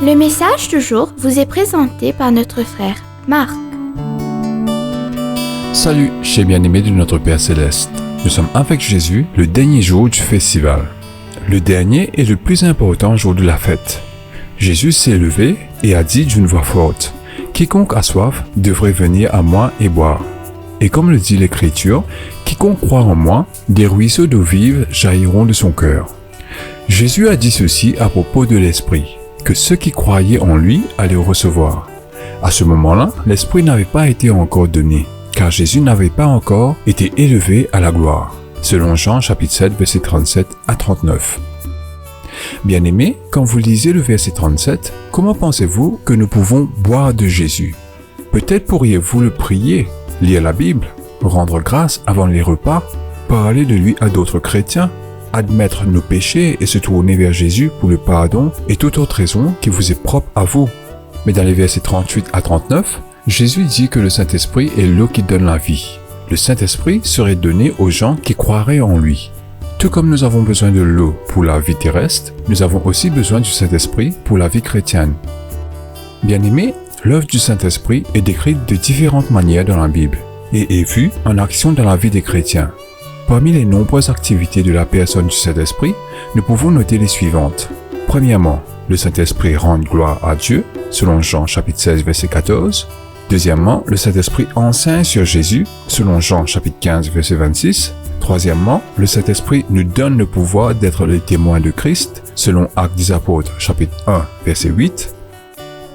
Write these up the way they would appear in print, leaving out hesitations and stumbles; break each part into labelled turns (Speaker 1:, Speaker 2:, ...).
Speaker 1: Le message du jour vous est présenté par notre frère Marc.
Speaker 2: Salut, chers bien-aimés de notre Père Céleste. Nous sommes avec Jésus le dernier jour du festival. Le dernier et le plus important jour de la fête. Jésus s'est levé et a dit d'une voix forte, « Quiconque a soif devrait venir à moi et boire. » Et comme le dit l'Écriture, « Quiconque croit en moi, des ruisseaux d'eau vive jailliront de son cœur. » Jésus a dit ceci à propos de l'Esprit, que ceux qui croyaient en lui allaient recevoir. À ce moment-là, l'Esprit n'avait pas été encore donné, car Jésus n'avait pas encore été élevé à la gloire, selon Jean chapitre 7, verset 37 à 39. Bien-aimés, quand vous lisez le verset 37, comment pensez-vous que nous pouvons boire de Jésus? Peut-être pourriez-vous le prier, lire la Bible, rendre grâce avant les repas, parler de lui à d'autres chrétiens, admettre nos péchés et se tourner vers Jésus pour le pardon et toute autre raison qui vous est propre à vous. Mais dans les versets 38 à 39, Jésus dit que le Saint-Esprit est l'eau qui donne la vie. Le Saint-Esprit serait donné aux gens qui croiraient en lui. Tout comme nous avons besoin de l'eau pour la vie terrestre, nous avons aussi besoin du Saint-Esprit pour la vie chrétienne. Bien-aimés, l'œuvre du Saint-Esprit est décrite de différentes manières dans la Bible et est vue en action dans la vie des chrétiens. Parmi les nombreuses activités de la personne du Saint-Esprit, nous pouvons noter les suivantes. Premièrement, le Saint-Esprit rend gloire à Dieu, selon Jean chapitre 16, verset 14. Deuxièmement, le Saint-Esprit enseigne sur Jésus, selon Jean chapitre 15, verset 26. Troisièmement, le Saint-Esprit nous donne le pouvoir d'être les témoins de Christ, selon Actes des Apôtres chapitre 1, verset 8.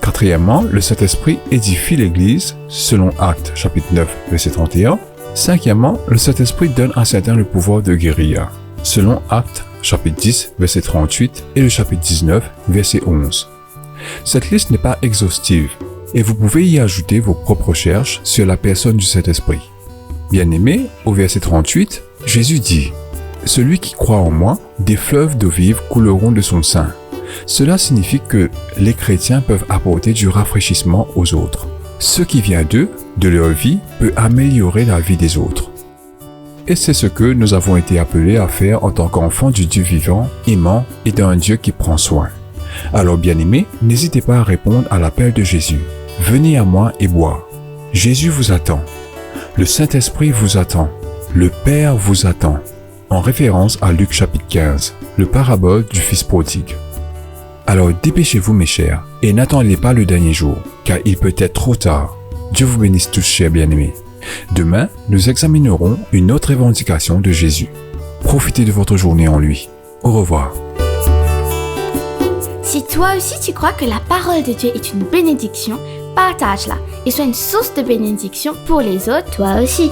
Speaker 2: Quatrièmement, le Saint-Esprit édifie l'Église, selon Actes chapitre 9, verset 31. Cinquièmement, le Saint-Esprit donne à certains le pouvoir de guérir, selon Actes chapitre 10, verset 38 et le chapitre 19, verset 11. Cette liste n'est pas exhaustive et vous pouvez y ajouter vos propres recherches sur la personne du Saint-Esprit. Bien-aimé, au verset 38, Jésus dit « Celui qui croit en moi, des fleuves d'eau vive couleront de son sein. » Cela signifie que les chrétiens peuvent apporter du rafraîchissement aux autres. Ce qui vient d'eux, de leur vie, peut améliorer la vie des autres. Et c'est ce que nous avons été appelés à faire en tant qu'enfants du Dieu vivant, aimant et d'un Dieu qui prend soin. Alors bien-aimés, n'hésitez pas à répondre à l'appel de Jésus. Venez à moi et boire. Jésus vous attend. Le Saint-Esprit vous attend. Le Père vous attend. En référence à Luc chapitre 15, le parabole du Fils prodigue. Alors dépêchez-vous mes chers, et n'attendez pas le dernier jour, car il peut être trop tard. Dieu vous bénisse tous chers bien-aimés. Demain, nous examinerons une autre revendication de Jésus. Profitez de votre journée en lui. Au revoir.
Speaker 1: Si toi aussi tu crois que la parole de Dieu est une bénédiction, partage-la et sois une source de bénédiction pour les autres, toi aussi.